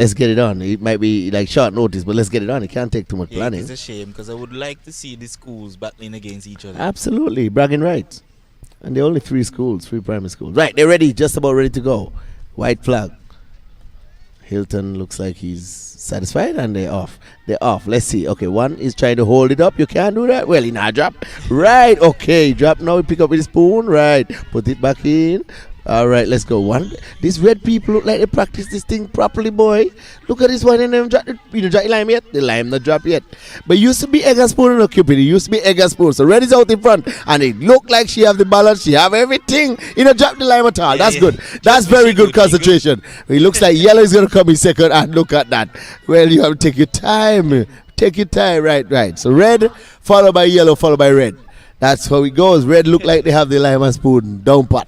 let's get it on. It might be like short notice, but let's get it on. It can't take too much planning. It's a shame because I would like to see the schools battling against each other. Absolutely, bragging rights. And there are only 3 schools, 3 primary schools. Right, they're ready, just about ready to go. White flag. Hilton looks like he's satisfied, and they're off. They're off. Let's see. Okay, one is trying to hold it up. You can't do that. Well, he not drop. Right. Okay, drop now. Pick up with the spoon. Right. Put it back in. All right, let's go. One. These red people look like they practice this thing properly, boy. Look at this one and them drop. You know, drop the lime yet? The lime not drop yet. But it used to be egg and spoon and Cupid. It used to be egg and spoon. So red is out in front, and it look like she have the balance. She have everything. You know, drop the lime at all. That's good. That's very good concentration. It looks like yellow is gonna come in second. And look at that. Well, you have to take your time. Take your time. Right. So red followed by yellow followed by red. That's how it goes. Red look like they have the lime and spoon. Down pat.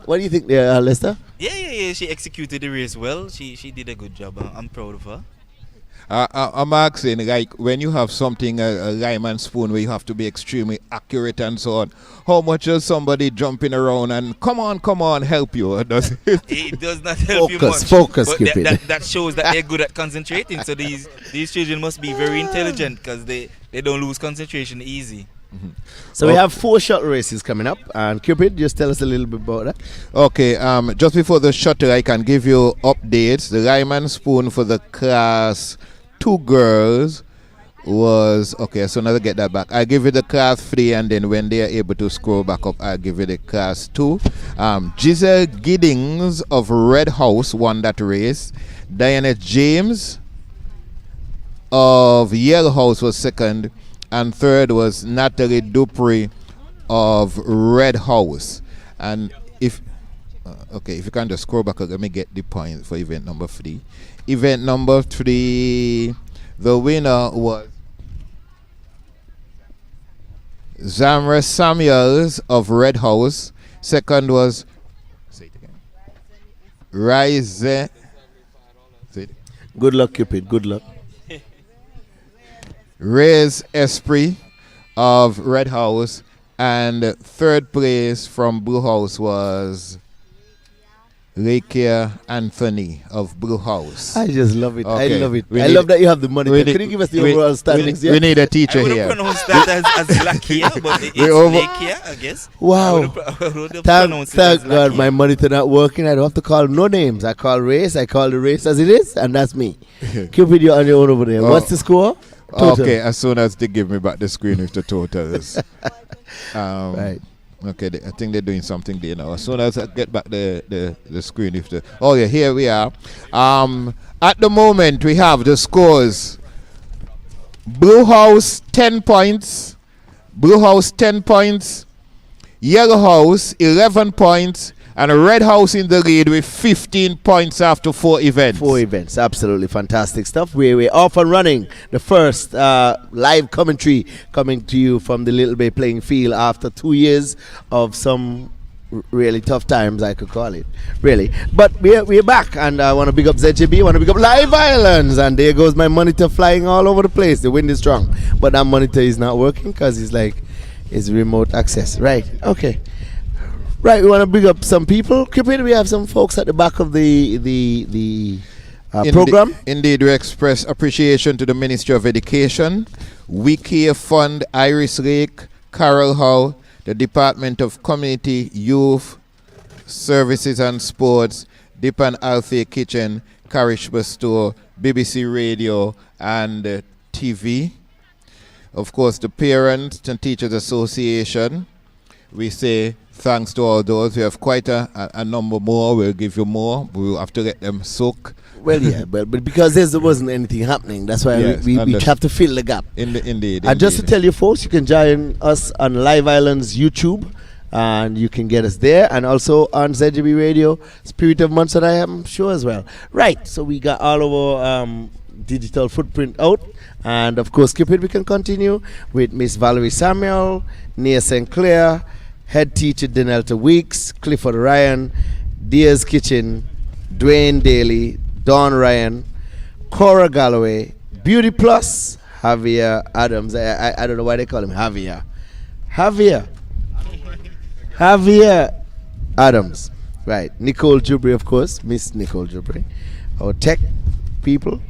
What do you think there, Lester? Yeah. She executed the race well. She did a good job. I'm proud of her. I'm asking, like, when you have something, a lime and spoon, where you have to be extremely accurate and so on, how much is somebody jumping around and come on, help you? Does it does not help you much. Focus, but that shows that they're good at concentrating. So these children must be very intelligent because they don't lose concentration easy. Mm-hmm. So we have 4 shuttle races coming up, and Cupid, just tell us a little bit about that. Okay, just before the shuttle, I can give you updates. The lime and spoon for the class 2 girls was okay. So now to get that back, I'll give you the class 3, and then when they are able to scroll back up, I'll give you the class 2. Giselle Giddings of Red House won that race. Diana James of Yellow House was second. And third was Natalie Dupree of Red House. And if you can just scroll back, let me get the point for event number 3. Event number 3, the winner was Zamra Samuels of Red House. Second was, say it again, Rise. Good luck, Cupid. Good luck. Reyes Esprit of Red House, and third place from Blue House was Lakia Anthony of Blue House. I just love it. Okay. I love it. I love that you have the money. Can you give us the overall standings? We need a teacher here. I would have pronounced that as Lakia, but it's Lakia, I guess. Wow. Thank God my monitor not working. I don't have to call no names. I call race. I call the race as it is, and that's me. Cupid, you're on your own over there. What's the score? Total. Okay, as soon as they give me back the screen with the totals. Right. Okay, I think they're doing something there now. As soon as I get back the screen with the... Oh, yeah, here we are. At the moment, we have the scores. Blue House, 10 points. Blue House, 10 points. Yellow House, 11 points. And Red House in the lead with 15 points after 4 events. 4 events, absolutely fantastic stuff. We're off and running. The first live commentary coming to you from the Little Bay playing field after 2 years of some really tough times, I could call it, really. But we're back, and I want to big up ZJB, I want to big up Live Islands, and there goes my monitor flying all over the place. The wind is strong, but that monitor is not working because it's remote access. Right, okay. Right, we want to bring up some people. Cupid, we have some folks at the back of the program. Indeed, we express appreciation to the Ministry of Education, WeCare Fund, Iris Lake, Carol Howe, the Department of Community, Youth, Services and Sports, Dip and Althea Kitchen, Karishba Store, BBC Radio, and TV. Of course, the Parents and Teachers Association. We say thanks to all those. We have quite a number more. We'll give you more. We'll have to let them soak. Well, yeah, but because there wasn't anything happening, that's why yes, we have to fill the gap. Indeed. And just to tell you folks, you can join us on Live Islands YouTube, and you can get us there, and also on ZGB Radio, Spirit of Monson, I am sure as well. Right, so we got all our digital footprint out, and of course, Cupid, we can continue with Miss Valerie Samuel, Nia St. Clair, Head Teacher Denelta Weeks, Clifford Ryan, Diaz Kitchen, Dwayne Daly, Don Ryan, Cora Galloway, Beauty Plus, Javier Adams. I don't know why they call him Javier Adams. Right. Nicole Jubri, of course. Miss Nicole Jubri. Our tech people.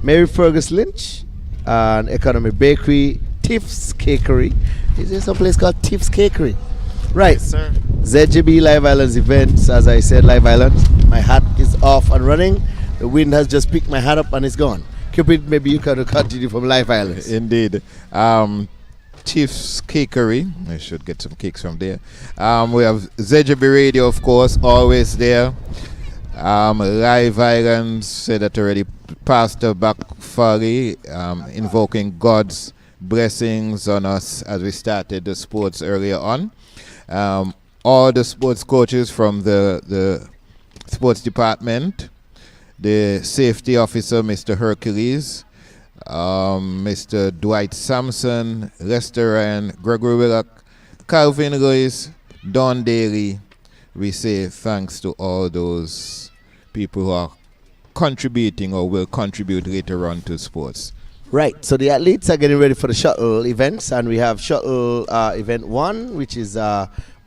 Mary Fergus Lynch and Economy Bakery, Tiff's Cakery. Is there some place called Tiff's Cakery? Right. Yes, sir. ZGB Live Islands events, as I said, Live Islands. My hat is off and running. The wind has just picked my hat up and it's gone. Cupid, maybe you can continue from Live Islands. Indeed. Chief's Cakery. I should get some cakes from there. We have ZGB Radio, of course, always there. Live Islands, said that already. Pastor Bakfari, invoking God's blessings on us as we started the sports earlier on. All the sports coaches from the sports department, the safety officer, Mr. Hercules, Mr. Dwight Sampson, Lester Ryan, Gregory Willock, Calvin Lewis, Don Daly. We say thanks to all those people who are contributing or will contribute later on to sports. Right, so the athletes are getting ready for the shuttle events, and we have shuttle event 1, which is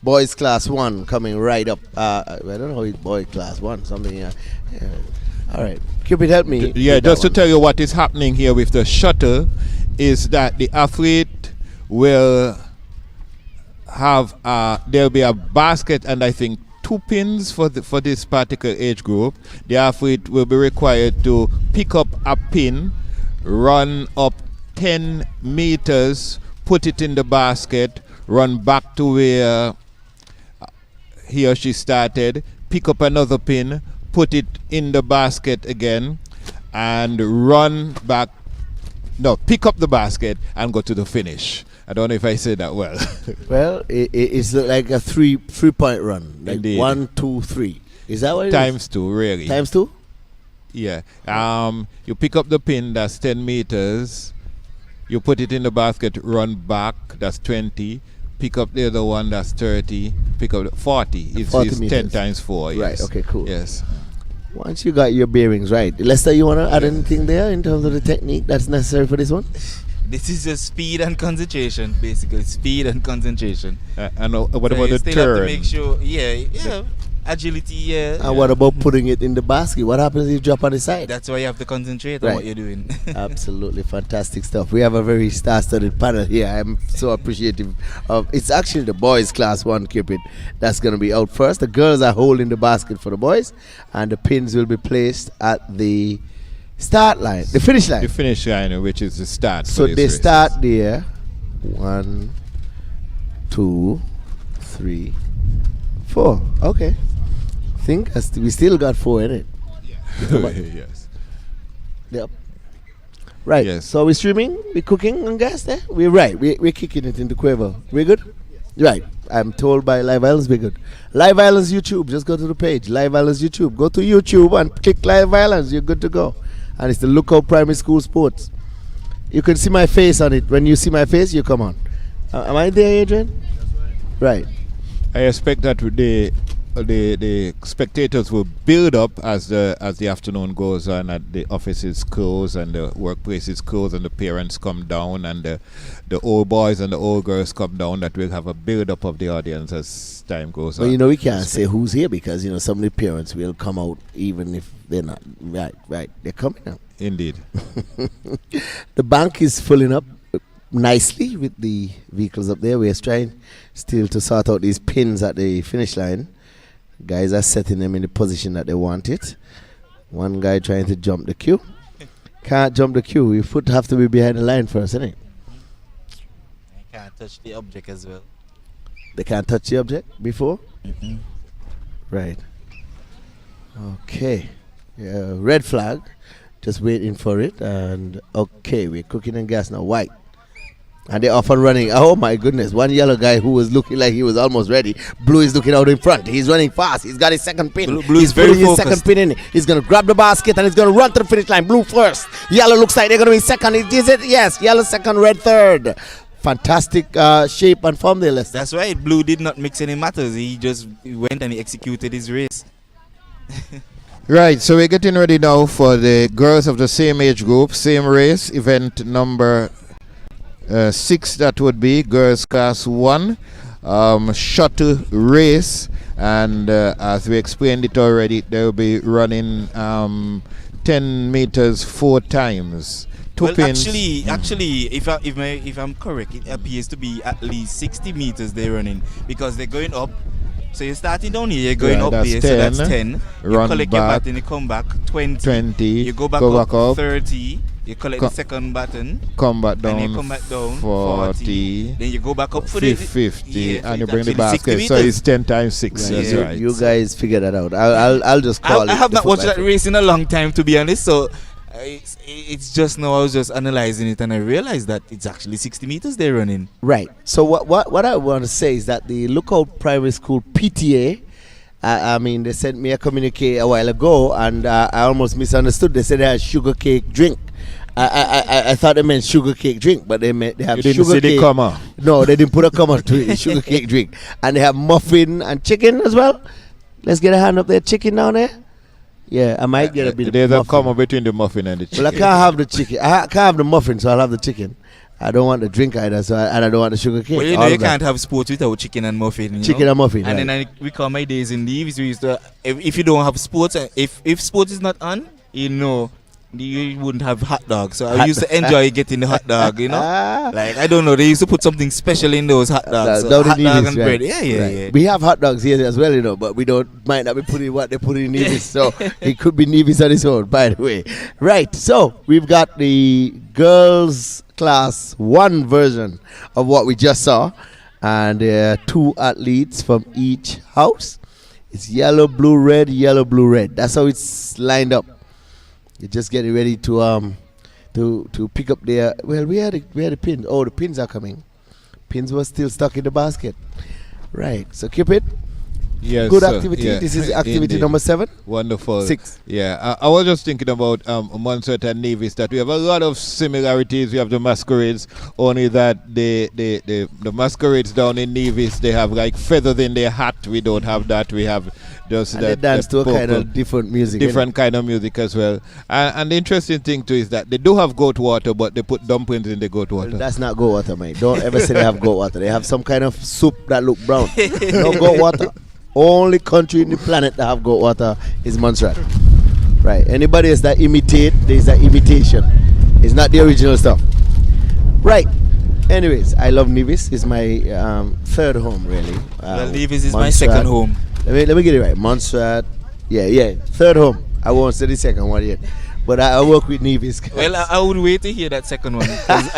boys class 1 coming right up. I don't know how it's boy class 1, something. All right, Cupid, help me. Yeah, just to tell you what is happening here with the shuttle is that the athlete will have there'll be a basket and I think 2 pins for this particular age group. The athlete will be required to pick up a pin, run up 10 meters, put it in the basket, run back to where he or she started, pick up another pin, put it in the basket again, and run back. No, pick up the basket and go to the finish. I don't know if I said that well. Well, it's like a three-point run. Like Indeed. 1, 2, 3. Is that what it Times is? 2, really. Times 2? Yeah. You pick up the pin, that's 10 meters. You put it in the basket, run back, that's 20. Pick up the other one, that's 30. Pick up the 40. It's 40 10 meters. times 4. Yes. Right, okay, cool. Yes. Once you got your bearings right. Lester, you want to add anything there in terms of the technique that's necessary for this one? This is just speed and concentration, basically. Speed and concentration. And what So about you the still turn? have to make sure, agility, And what about putting it in the basket? What happens if you drop on the side? That's why you have to concentrate on Right. what you're doing. Absolutely fantastic stuff. We have a very star-studded panel here. I'm so appreciative of. It's actually the boys' class 1, Cupid, that's going to be out first. The girls are holding the basket for the boys, and the pins will be placed at the start line, the finish line. The finish line, which is the start. So for this they race. start there. 1, 2, 3, 4. Okay. Think we still got 4 in it. Yes. Yep. Right. Yes. So we're streaming, we're cooking on gas there. We're right. We're kicking it into Quavo. We're good? Right. I'm told by Live Islands we're good. Live Islands YouTube. Just go to the page. Live Islands YouTube. Go to YouTube and click Live Islands. You're good to go. And it's the Lookout Primary School Sports. You can see my face on it. When you see my face, you come on. Am I there, Adrian? Right. I expect that the spectators will build up as the afternoon goes on, and the offices close and the workplaces close and the parents come down and the old boys and the old girls come down. That we'll have a build up of the audience as time goes on. Well, we can't say who's here because some of the parents will come out even if they're not. Right. They're coming out. Indeed. The bank is filling up nicely with the vehicles up there. We're trying still to sort out these pins at the finish line. Guys are setting them in the position that they want it. One guy trying to jump the queue. Can't jump the queue. Your foot have to be behind the line first, isn't it? I can't touch the object as well. They can't touch the object before? Right. Okay. Yeah, red flag. Just waiting for it. And okay, we're cooking and gas now. White. And they're off and running. Oh my goodness. One yellow guy who was looking like he was almost ready. Blue is looking out in front. He's running fast. He's got his second pin. Blue He's is very putting his focused. second pin in. He's going to grab the basket and he's going to run to the finish line. Blue first. Yellow looks like they're going to be second. Is it? Yes. Yellow second, red third. Fantastic shape and form there, Lester. That's right. Blue did not mix any matters. He just went and he executed his race. Right, so we're getting ready now for the girls of the same age group, same race, event number 6, that would be girls class 1, shuttle race, and as we explained it already, they'll be running 10 10 meters 4 times. Two Well, pins. actually, if I'm correct, it appears to be at least 60 meters they're running because they're going up. So you're starting down here, you're going up that's there, 10. so that's 10. You Run collect your back. baton, you come back 20. 20. You go back up 30. You collect the second baton. Come back down. And you come back down 40. Then you go back up for 50. Yeah, so And you it's bring the actually 60 basket. So meters. it's 10 times 6. That's Yeah. right. You guys figure that out. I'll just call it. I have the not watched football that thing. race in a long time, to be honest. So it's just now I was just analyzing it and I realized that it's actually 60 meters they're running. Right. So what I want to say is that the Lookout Primary School PTA, I mean, they sent me a communique a while ago, and I almost misunderstood. They said they had sugar cake drink. I thought they meant sugar cake drink, but they have You didn't sugar see the cake. comma. No, they didn't put a comma to it. Sugar cake drink, and they have muffin and chicken as well. Let's get a hand up there. Chicken down there. Yeah, I might get a bit. There's of a muffin. comma between the muffin and the chicken. Well, I can't have the chicken. I can't have the muffin, so I'll have the chicken. I don't want the drink either, and I don't want the sugar cake. Well, you know, you can't have sports without chicken and muffin. You chicken know? and muffin. And right. then I recall my days in Leaves. We used to, if you don't have sports, if sports is not on, you know, you wouldn't have hot dogs. So I used to enjoy getting the hot dog, you know. Like, I don't know, they used to put something special in those hot dogs. So down in hot dog Nevis, and right. bread. Yeah. Right. We have hot dogs here as well, you know, but we might not be putting what they put in Nevis. So it could be Nevis on its own, by the way. Right. So we've got the girls' class 1 version of what we just saw, and there are 2 athletes from each house. It's yellow, blue, red, yellow, blue, red. That's how it's lined up. You're just getting ready to pick up their. Well, we had the pins. Oh, the pins are coming. Pins were still stuck in the basket. Right. So keep it. Yes, Good sir. activity. Yeah, This is activity indeed. number 7. Wonderful. 6. Yeah, I was just thinking about Montserrat and Nevis, that we have a lot of similarities. We have the masquerades, only that the masquerades down in Nevis, they have like feathers in their hat. We don't have that. We have just And that. they dance that to a kind purple- of different music. different kind of music as well. And the interesting thing too is that they do have goat water, but they put dumplings in the goat Well, water. that's not goat water, mate. Don't ever say they have goat water. They have some kind of soup that look brown. No goat water. Only country in the planet that have goat water is Montserrat. Right. Anybody else that imitate, there's an imitation. It's not the original stuff. Right. Anyways, I love Nevis. It's my 3rd home, really. Well, Leavis is my Montserrat. second home. Let me get it right. Montserrat. Yeah. 3rd home. I won't say the second one yet. But I work with Nevis. Well, I would wait to hear that second one. 'Cause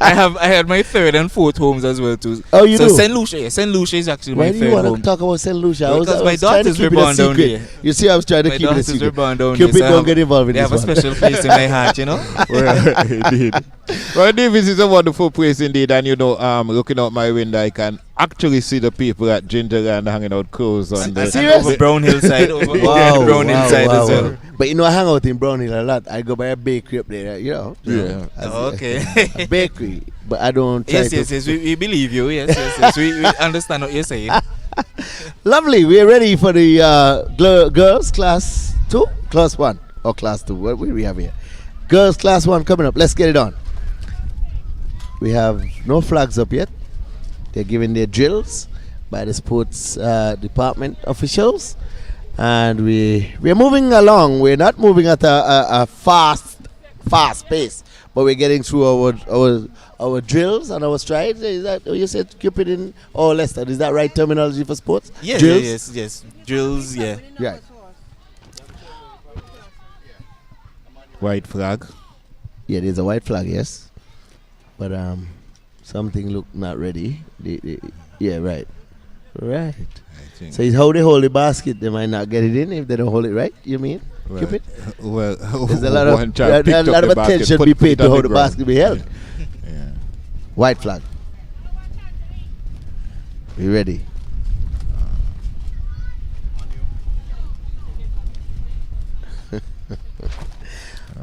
I had my 3rd and 4th homes as well too. Oh, you so do? St. Lucia, St. Lucia is actually Why my do you 3rd want home. to talk about St. Lucia? Well, because my trying to daughters keep were it a born down secret. there. You see, I was trying to My keep it a daughters were secret. born down there. Cupid so don't get involved in they this have a one. special place in my heart, you know. Indeed. Well, Nevis is a wonderful place indeed, and you know, looking out my window, I can actually see the people at Gingerland hanging out clothes on the. And over Brown Hill side, over Wow, Brown Hill side as well. wow. But you know, I hang out in Brown Hill a lot. I go by a bakery up there, you know. Yeah. Okay. A bakery. But I don't try to. Yes. We believe you. Yes. We understand what you're saying. Lovely. We're ready for the girls class 2? Class 1 or class 2? What do we have here? Girls class 1 coming up. Let's get it on. We have no flags up yet. They're giving their drills by the sports department officials. And we're moving along. We're not moving at a fast pace, but we're getting through our drills and our strides. Is that you said Cupid in Leicester? Is that right terminology for sports? Yes, Drills? yes. Drills, yeah. Right. White flag. Yeah, there's a white flag, yes. But something look not ready. Yeah, right. Right. So it's how they hold the basket. They might not get it in if they don't hold it right. You mean? Well, Cupid? Well, There's a lot of one child picked up the basket, attention put be it paid to on how the ground. basket be held. Yeah. White flag. We ready?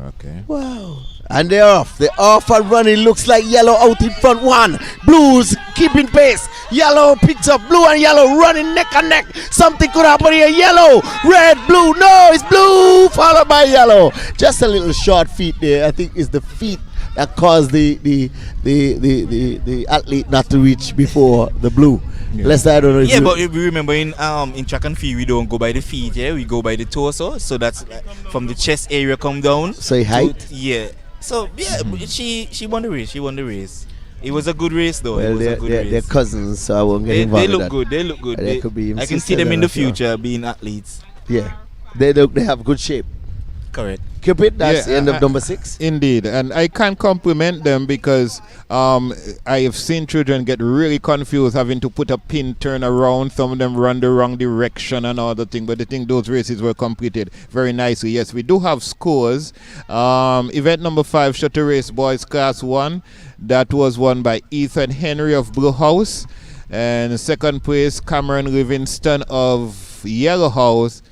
Okay. Wow. And they're off. They're off and running. Looks like yellow out in front. 1. Blues keeping pace. Yellow picks up. Blue and yellow running neck and neck. Something could happen here. Yellow, red, blue. No, it's blue followed by yellow. Just a little short feet there. I think it's the feet that caused the athlete not to reach before the blue. Yeah. Lester, I don't know if Yeah, you, but if we remember in track and field we don't go by the feet, yeah, we go by the torso. So that's like from the chest area come down. Say height. Yeah. So yeah, she won the race. She won the race. It was a good race though. Well, it was a good race. they're cousins, so I won't get They involved look with that. good. They look good. They could be I can see them in the future being athletes. Yeah, they have good shape. Correct. Cupid, that's Yeah, the end of number 6. Indeed, and I can't compliment them because I have seen children get really confused having to put a pin, turn around. Some of them run the wrong direction and all the thing. But I think those races were completed very nicely. Yes, we do have scores. Event number 5, shuttle race boys class 1. That was won by Ethan Henry of Blue House, and second place Cameron Livingston of Yellow House.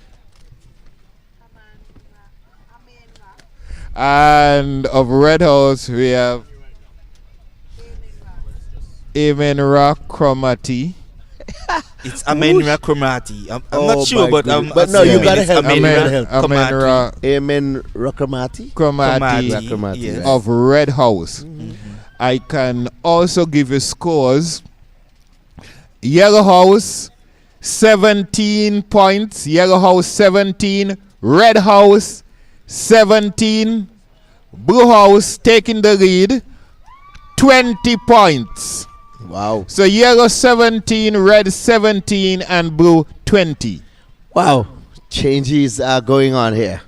And of Red House, we have Amen Rakromati. It's Amenra Kromati. I'm not sure, but But no, you gotta help me. Amenra Amenra Amen Rakamati. Kromati Rakamati, yes. of Red House. I can also give you scores. Yellow House, 17 points. Yellow House, 17. Red House, 17. Blue House taking the lead, 20 points. Wow. So yellow 17, red 17, and blue 20. Wow. Changes are going on here.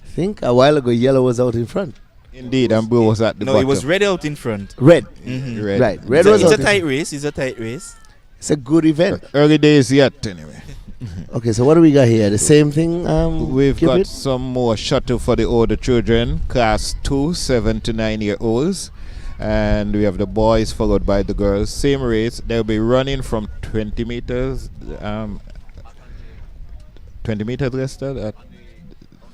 I think a while ago yellow was out in front. Indeed, and blue was at the No, bottom. it was red out in front. Red. Red. Right. Red It's was out a in tight front. race. It's a tight race. It's a good event. Early days yet, anyway. Okay, so what do we got here? The same thing. We've got Cupid? some more shuttle for the older children, class 2, 7 to 9 year olds. And we have the boys followed by the girls. Same race. They'll be running from 20 meters. 20 meters, Lester? Yes.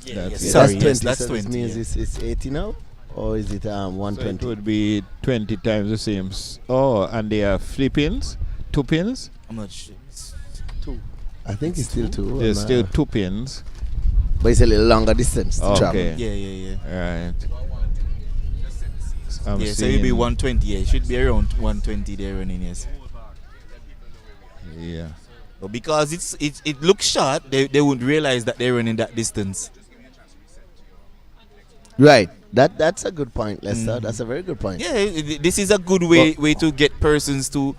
Yeah, Sorry, that's 20. yes, that's so 20. This means it's 80 now? Or is it So it 120? would be 20 times the same. Oh, and they have 3 pins, 2 pins. I'm not sure. It's 2. I think it's still 2. There's still 2 pins. But it's a little longer distance to travel. Okay. Yeah. Right. I'm Yeah, so it'll be seeing- 120. Yeah, it should be around 120 there running. Yes. Yeah. But because it looks short, they wouldn't realize that they're running that distance. Right. That's a good point, Lester. That's a very good point. Yeah, this is a good way to get persons to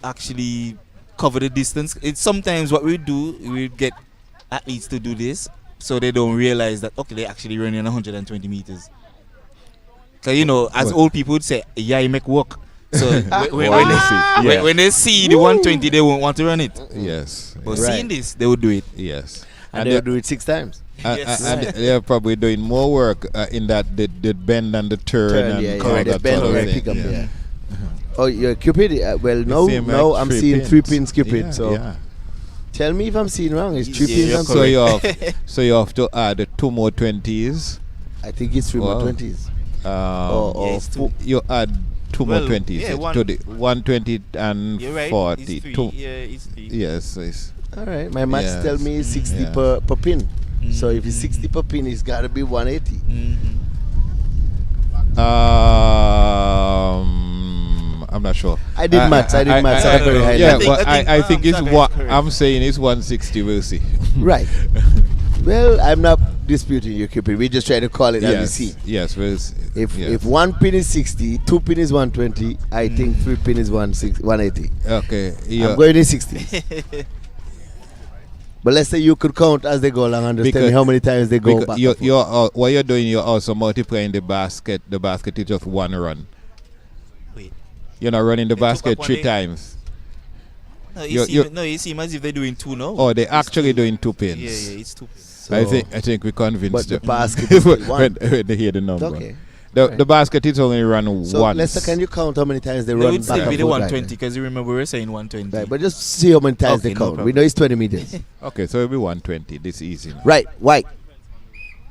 actually cover the distance. It's sometimes what we do, we get athletes to do this so they don't realize that okay, they're actually running 120 meters. So as old people would say, yeah, you make work. So when they see the 120, they won't want to run it. Yes. But Right. seeing this, they would do it. Yes. And they'll do it 6 times. Yes. And they're probably doing more work in that the bend and the turn and yeah, all yeah. that The bend sort of and thing. pick up, Yeah. yeah. Oh, you're Cupid? Well, no, Same no, like I'm 3 seeing pins. 3 pins Cupid. Yeah, So yeah. tell me if I'm seeing wrong. It's 3 Yeah, pins you're and correct. So you have to add 2 more 20s. I think it's 3 more Wow. 20s. Yeah, it's 2. You add 2 more Well, 20s yeah, to the 120 and You're right. 40. It's 3. Two- Yeah, it's 3. Yes, it's All right, my maths Yes. tell me 60 Yeah. per pin. So if it's Mhm. 60 per pin, it's got to be 180. I'm not sure. I did maths. I did maths at a very high Yeah, level. well, I think it's Zach is what correct. I'm saying is 160. We'll see. Right. Well, I'm not disputing you, Cupid. We just try to call it as we Yes, see. yes. We'll see. If Yes. if 1 pin is 60, 2 pin is 120, I think 3 pin is 180. Okay, I'm going in 60. But let's say you could count as they go along and just tell me Because- how many times they go back. what you're doing, you're also multiplying the basket. The basket is just 1 run. Wait. You're not running the They took basket up 3 one times. No, You're- you seem as if they're doing 2 now. Oh, they're It's actually 2. doing 2 pins. Yeah, it's 2. So- I think we convinced But the them. basket is still one. when they hear the number. Okay. The basket is only run So once. Lester, can you count how many times they They run would back still and be the forth? 120 because you remember we were saying 120. Right, but just see how many times Okay, they no count. We problem. know it's 20 meters. Okay, so it'll be 120. This is easy now. Right, white.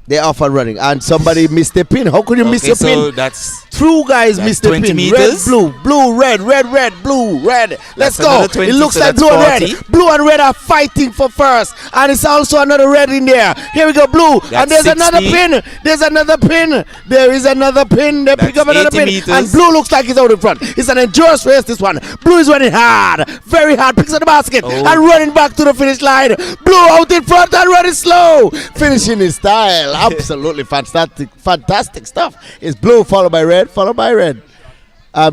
They're off and running, and somebody missed the pin. How could you miss your so pin? that's Two guys that's missed the 20 pin. meters. Red, blue, red, blue, red. Let's That's go. another 20, It looks so like that's blue and 40. red. Blue and red are fighting for first, and it's also another red in there. Here we go, blue, and That's there's another 60. pin. There's another pin. There is another pin. They pick That's up another 80 pin, meters. and blue looks like he's out in front. It's an endurance race. This one. Blue is running hard, very hard. Picks up the basket Oh. and running back to the finish line. Blue out in front and running slow, finishing in style. Absolutely fantastic stuff. It's blue followed by red, followed by red.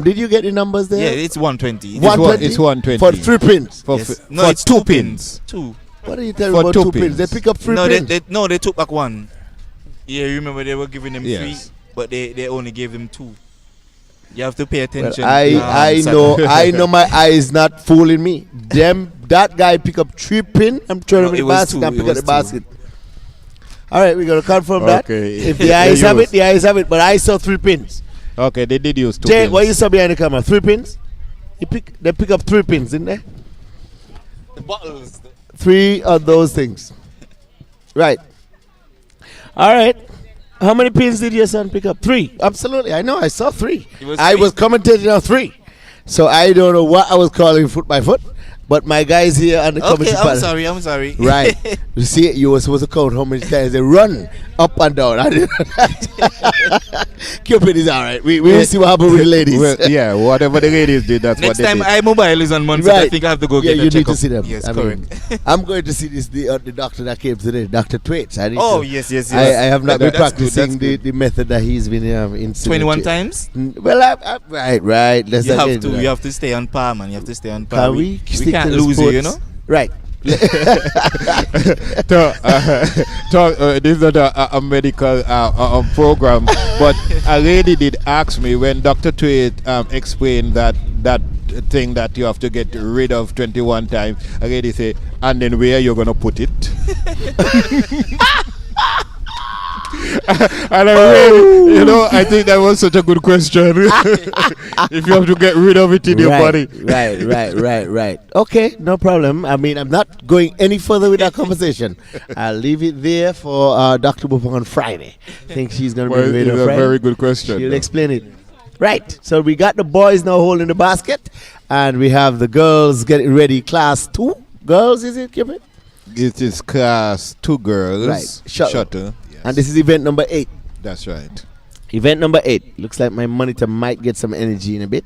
Did you get the numbers there? Yeah, it's 120. 120? It's 120. For 3 pins. For, Yes. f- No, for it's 2 two pins. Two. What are you telling For about 2 2 pins? They pins. pick up 3 No, pins. they took back one. Yeah, you remember they were giving them Yes. 3, but they only gave them 2. You have to pay Well, attention. I know my eye is not fooling me. That guy pick up 3 pin. I'm throwing No, him it the was basket 2, and it pick up was the basket. All right, we're gonna confirm that. Okay. If the eyes They have used- it, the eyes have it. But I saw 3 pins. Okay, they did use 2 Jay, pins. what you saw behind the camera? 3 pins. They pick up 3 pins, didn't they? The bottles. 3 of those things. Right. All right. How many pins did your son pick up? 3. Absolutely. I know. I saw 3. It was I 3. was commentating on 3. So I don't know what I was calling foot by foot. But my guys here on the Okay, commentary panel. I'm sorry. Right. You see, you were supposed to count how many times they run up and down. I didn't know that. Cupid is all right. We will see what happens with the ladies. Well, yeah, whatever the ladies did, that's Next what they time did. iMobile is on Monday, I Right. think I have to go Yeah, get a you need checkup. to see them. Yes, I mean, correct. I'm going to see this the doctor that came today, Dr. Twaits. I need Oh, to, yes. I have not been That's good, practicing that's the method that he's been in 21 times? Well, right. Let's You not have get into to that. stay on par, man. You have to stay on par. Can we stick can't to the lose sports? you know? Right. This is not a medical program, but a lady did ask me when Dr. Tweed explained that thing that you have to get rid of 21 times. A lady say, and then where you're gonna put it? And I really, I think that was such a good question. If you have to get rid of it in your body. Right. Okay, no problem. I mean, I'm not going any further with that conversation. I'll leave it there for Dr. Bupong on Friday. I think she's going to Well, be it's ready a on Friday. very good question. She'll though. explain it. Right. So we got the boys now holding the basket, and we have the girls getting ready. Class 2 girls, is it, Cupid? It is class 2 girls. Right. Shuttle. Yes. And this is event number 8. That's right. Event number 8. Looks like my monitor might get some energy in a bit.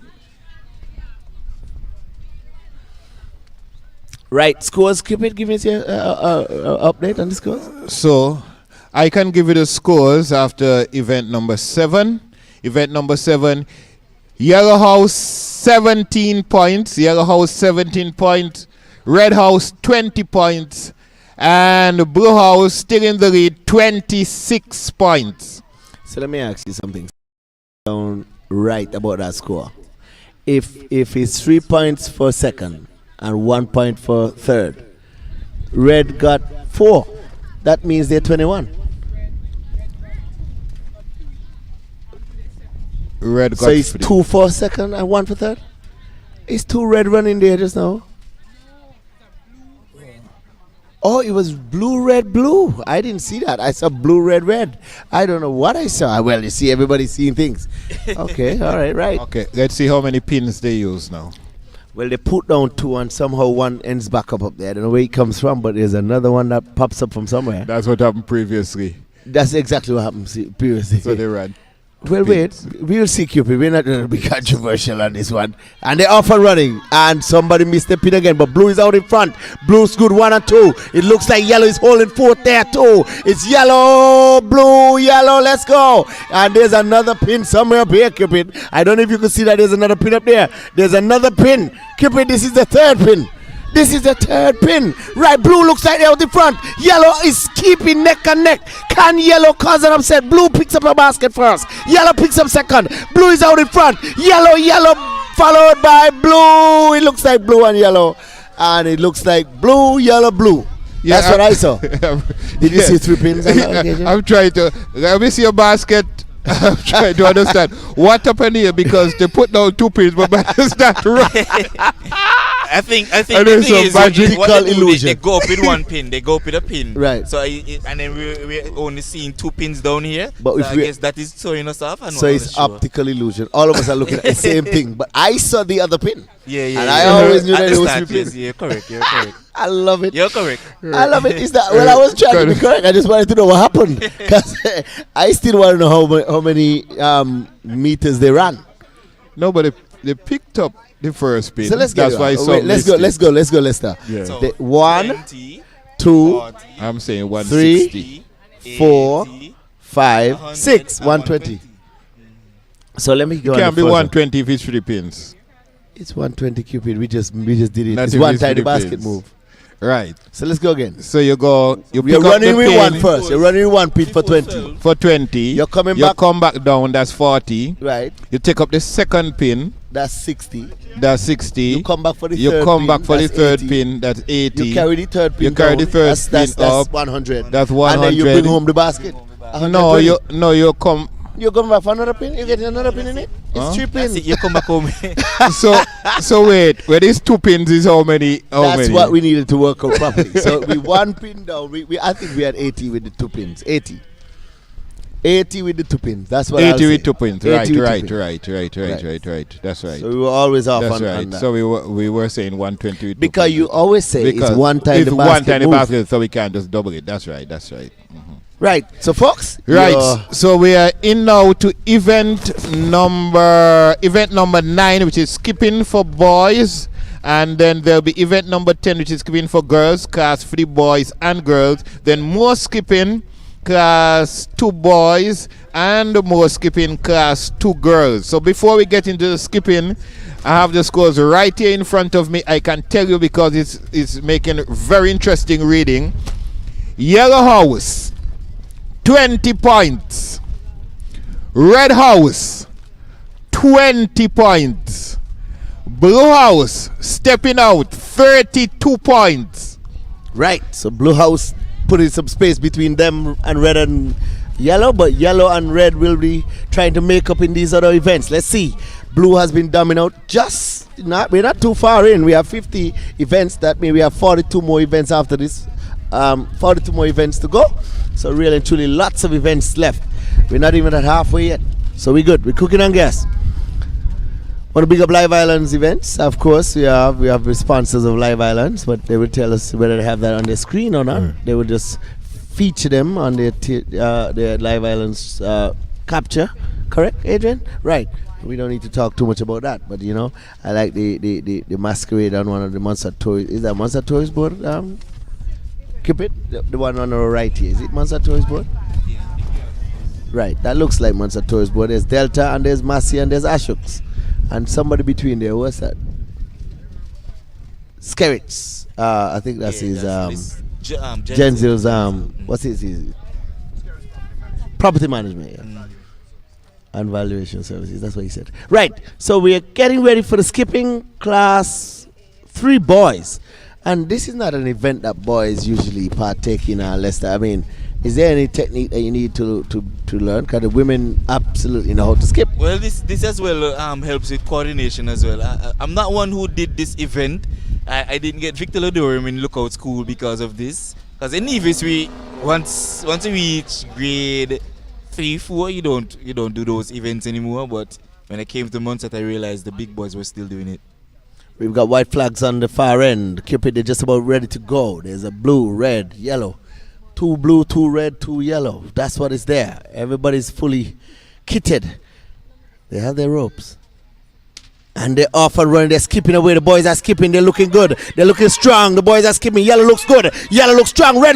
Right. Scores, Cupid, give us your update on the scores. So I can give you the scores after event number 7. Event number 7, Yellow House 17 points. Yellow House 17 points. Red House 20 points. And Blue House still in the lead, 26 points. So let me ask you something. Down right about that score. If it's 3 points for second and 1 point for third, red got 4. That means they're 21. Red got So it's 3. 2 for second and 1 for third. It's 2 red running there just now. Oh, it was blue, red, blue. I didn't see that. I saw blue, red, red. I don't know what I saw. Well, you see, everybody's seeing things. Okay, all right, right. Okay, let's see how many pins they use now. Well, they put down 2 and somehow one ends back up there. I don't know where it comes from, but there's another one that pops up from somewhere. That's what happened previously. That's exactly what happened previously. So they ran. Well, wait. We'll see, Cupid. We're not going to be controversial on this one. And they're off and running. And somebody missed the pin again. But blue is out in front. Blue's good 1 and 2. It looks like yellow is holding 4th there too. It's yellow, blue, yellow. Let's go. And there's another pin somewhere up here, Cupid. I don't know if you can see that there's another pin up there. There's another pin. Cupid, this is the 3rd pin. This is the 3rd pin. Right, blue looks like they're out in front. Yellow is keeping neck and neck. Can yellow cause an upset? Blue picks up a basket first. Yellow picks up second. Blue is out in front. Yellow followed by blue. It looks like blue and yellow. And it looks like blue, yellow, blue. Yeah, That's what I saw. Did you see 3 pins on that occasion? I'm trying to. Let me see your basket. I'm trying to understand what happened here because they put down 2 pins, but it's not right. I think And the there's thing some is what magical they do, illusion. They go up with one pin. They go up with a pin. Right. So and then we're only seeing 2 pins down here. But so if I we- guess that is throwing us off. So it's optical illusion. All of us are looking at the same thing, but I saw the other pin. Yeah. And I always knew At that the it was start, 3 yes, pins. you're correct. You're correct. I love it. You're correct. I love it. Is that well? I was trying to be correct. I just wanted to know what happened because I still want to know how many meters they ran. No, but they picked up the first pin. So let's get That's it why on. it's Wait, let's go, Lester. Yeah. So The 1, 20, 2, 40, I'm saying 160. 4, 80, 5, 100, 6, and 120. So let me go. It on can be the first 120 if it's 3 pins. It's 120 Cupid. We just did it. Not It's if one it's tiny 3 basket pins. move. Right. So let's go again. So you go. You You're pick up running the with pin 1 first. You're running with 1 pin for 20. for 20. You're coming You back. come back down. That's 40. Right. You take up the second pin. That's 60. That's 60. You come back for the You third come pin. back for the That's third 80. pin. That's 80. You carry the third pin. You carry down. the third that's pin up. 100. That's And then you 100. bring home the basket. No, 120. you come. You're coming back for another pin. You getting another pin in it? It's Huh? 3 That's pins. it. You come back home. So wait. Where these 2 pins is how many? That's many? what we needed to work out properly. So we 1 pin down. I think we had 80 with the 2 pins. 80. 80 with the 2 pins. That's what 80 I'll with say. 2 pins. 80 Right, with 2 right, pins. right. That's right. So we were always off That's on right. that. So we were saying 120 with 2 Because pins. you always say Because it's one time it's the one basket tiny move. basket, so we can't just double it. That's right. Right. So folks. Right. you're- So we are in now to event number 9, which is skipping for boys. And then there'll be event number 10, which is skipping for girls, class 3 boys and girls. Then more skipping, class 2 boys, and more skipping, class 2 girls. So before we get into the skipping, I have the scores right here in front of me. I can tell you because it's making very interesting reading. Yellow House, 20 points. Red House, 20 points. Blue House, stepping out, 32 points. Right. So blue house putting some space between them and red and yellow, but yellow and red will be trying to make up in these other events. Let's see. Blue has been dumbing out. We're not too far in. We have 50 events. That means we have 42 more events after this. 42 more events to go. So really and truly lots of events left. We're not even at halfway yet. So we're good. We're cooking on gas. Want to big up Live Islands events? Of course, we have the sponsors of Live Islands, but they will tell us whether they have that on their screen or not. They will just feature them on their Live Islands capture. Correct, Adrian? Right. We don't need to talk too much about that, but I like the masquerade on one of the Monster Toys. Is that Monster Toys board? Cupid, the one on our right here. Is it Monster Toys board? Right. That looks like Monster Toys board. There's Delta and there's Massey and there's Ashooks. And somebody between there, what's that? Skerritts. I think that's his Genzil's what's his property management, yeah. And valuation services, that's what he said. Right. So we are getting ready for the skipping class 3 boys. And this is not an event that boys usually partake in, Lester. I mean, is there any technique that you need to learn? Because the women absolutely know how to skip. Well, this as well helps with coordination as well. I'm not one who did this event. I didn't get Victor Lodorium in Lookout School because of this. Because in Nevis, once you reach grade 3, 4, you don't do those events anymore. But when I came to Munster, I realized the big boys were still doing it. We've got white flags on the far end. Cupid, they're just about ready to go. There's a blue, red, yellow. 2 blue, 2 red, 2 yellow. That's what is there. Everybody's fully kitted. They have their ropes. And they're off and running. They're skipping away. The boys are skipping. They're looking good. They're looking strong. The boys are skipping. Yellow looks good. Yellow looks strong. Red looks